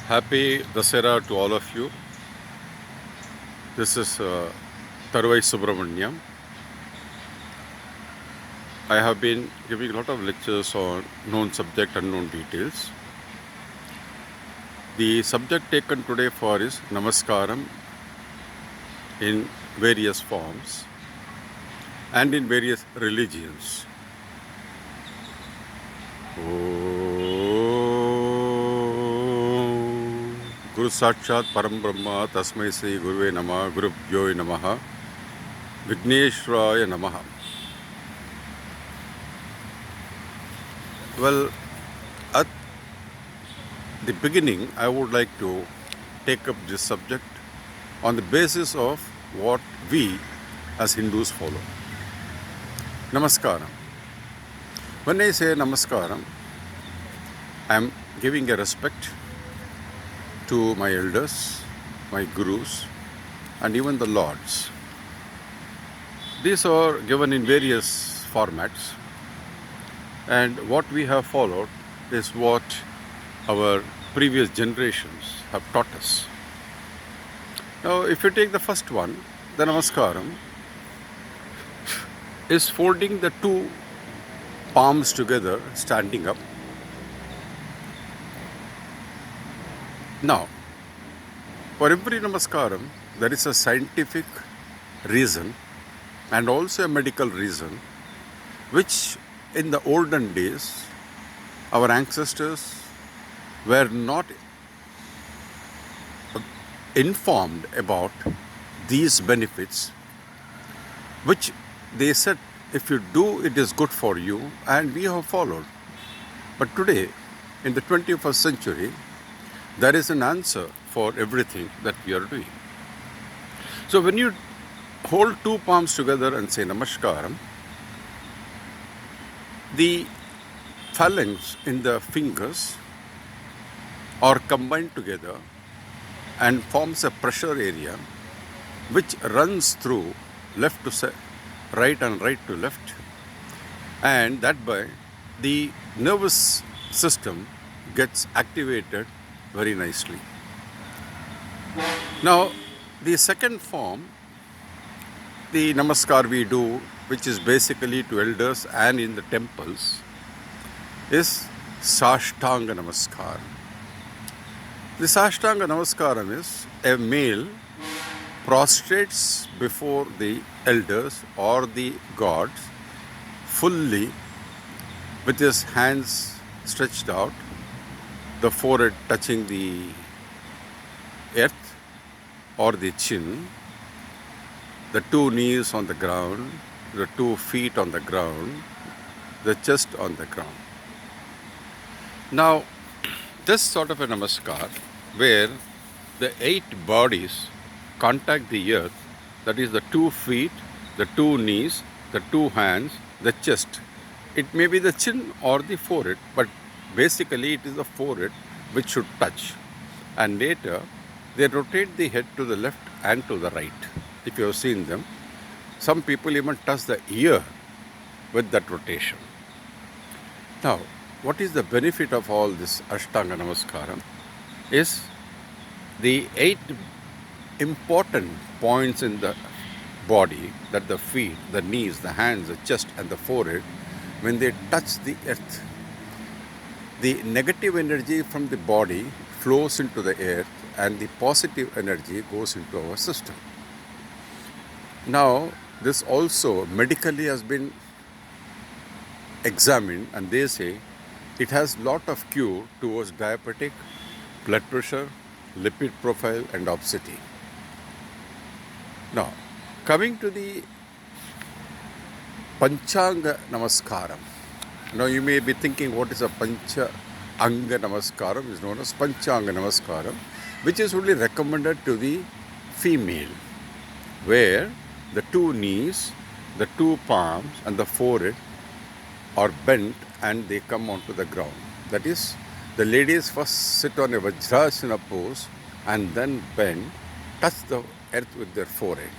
Happy Dasera to all of you. This is Tarvai Subramaniam. I have been giving a lot of lectures on known subject, unknown details. The subject taken today for is Namaskaram in various forms and in various religions. Guru Sakshat Param Brahma Tasmai Sri Guruve Nama Gurubhyo Namaha Vigneshwaraya Namaha. Well, at the beginning, I would like to take up this subject on the basis of what we as Hindus follow. Namaskaram. When I say Namaskaram, I am giving a respect to my elders, my gurus, and even the lords. These are given in various formats, and what we have followed is what our previous generations have taught us. Now, if you take the first one, the Namaskaram is folding the two palms together, standing up. Now, for every Namaskaram, there is a scientific reason and also a medical reason, which in the olden days, our ancestors were not informed about these benefits, which they said, if you do, it is good for you, and we have followed. But today, in the 21st century, there is an answer for everything that we are doing. So when you hold two palms together and say Namaskaram, the phalanx in the fingers are combined together and forms a pressure area which runs through left to right and right to left, and that by the nervous system gets activated very nicely. Now, the second form, the Namaskar we do, which is basically to elders and in the temples, is Sashtanga Namaskar. The Sashtanga Namaskaram is a male prostrates before the elders or the gods fully with his hands stretched out, the forehead touching the earth or the chin, the two knees on the ground, the 2 feet on the ground, the chest on the ground. Now, this sort of a Namaskar, where the 8 bodies contact the earth, that is the 2 feet, the 2 knees, the 2 hands, the chest. It may be the chin or the forehead, but basically it is the forehead which should touch. And later, they rotate the head to the left and to the right. If you have seen them, some people even touch the ear with that rotation. Now, what is the benefit of all this Ashtanga Namaskaram is the 8 important points in the body, that the feet, the knees, the hands, the chest and the forehead, when they touch the earth, the negative energy from the body flows into the earth and the positive energy goes into our system. Now, this also medically has been examined, and they say it has lot of cure towards diabetic, blood pressure, lipid profile and obesity. Now, coming to the Panchanga Namaskaram. Now you may be thinking, what is a Panchanga Namaskaram? Is known as Panchanga Namaskaram, which is only recommended to the female, where the 2 knees, the 2 palms and the forehead are bent and they come onto the ground. That is, the ladies first sit on a Vajrasana pose and then bend, touch the earth with their forehead.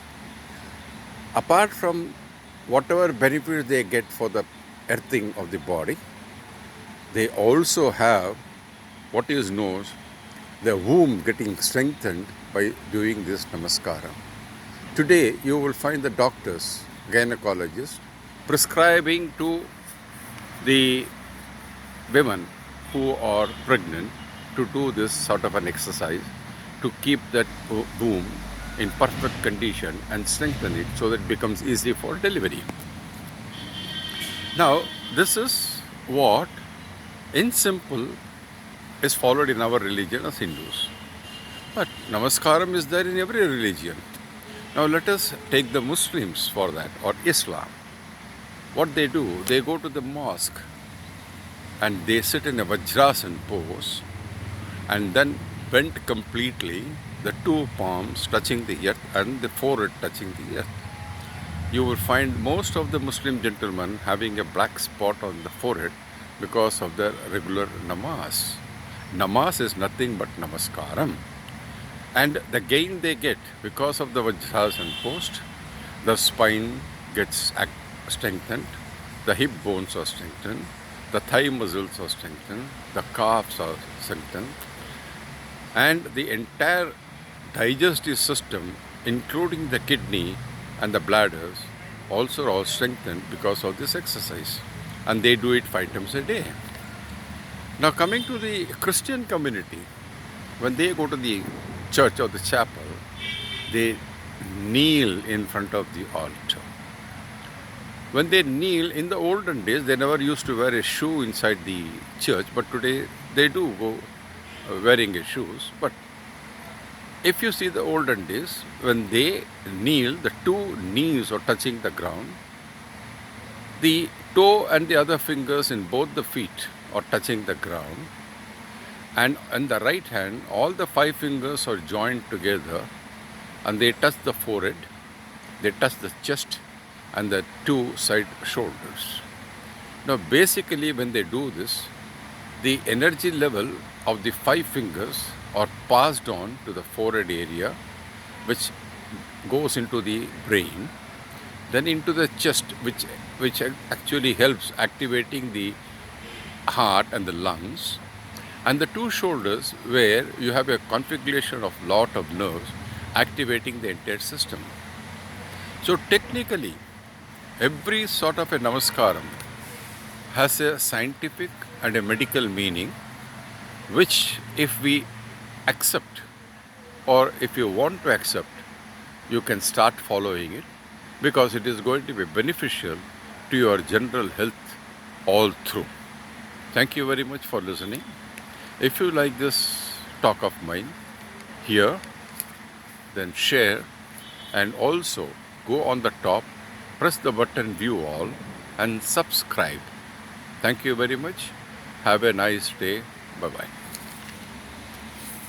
Apart from whatever benefits they get for the earthing of the body, they also have what is known the womb getting strengthened by doing this Namaskaram. Today, you will find the doctors, gynecologists, prescribing to the women who are pregnant to do this sort of an exercise to keep that womb in perfect condition and strengthen it so that it becomes easy for delivery. Now, this is what, in simple, is followed in our religion as Hindus. But Namaskaram is there in every religion. Now, let us take the Muslims for that, or Islam. What they do, they go to the mosque and they sit in a Vajrasan pose and then bend completely, the two palms touching the earth and the forehead touching the earth. You will find most of the Muslim gentlemen having a black spot on the forehead because of their regular namaz. Namaz is nothing but Namaskaram. And the gain they get because of the Vajrasan post, the spine gets strengthened, the hip bones are strengthened, the thigh muscles are strengthened, the calves are strengthened, and the entire digestive system, including the kidney and the bladders, also are all strengthened because of this exercise. And they do it 5 times a day. Now, coming to the Christian community, when they go to the church or the chapel, they kneel in front of the altar. When they kneel, in the olden days, they never used to wear a shoe inside the church, but today they do go wearing a shoes. But if you see the olden days, when they kneel, the two knees are touching the ground, the toe and the other fingers in both the feet are touching the ground, and in the right hand, all the 5 fingers are joined together and they touch the forehead, they touch the chest and the 2 side shoulders. Now, basically, when they do this, the energy level of the 5 fingers are passed on to the forehead area, which goes into the brain, then into the chest, which actually helps activating the heart and the lungs, and the 2 shoulders, where you have a configuration of lot of nerves activating the entire system. So technically, every sort of a Namaskaram has a scientific and a medical meaning, which if we accept, or if you want to accept, you can start following it, because it is going to be beneficial to your general health all through. Thank you very much for listening. If you like this talk of mine here, then share, and also go on the top, press the button view all and subscribe. Thank you very much. Have a nice day. Bye-bye.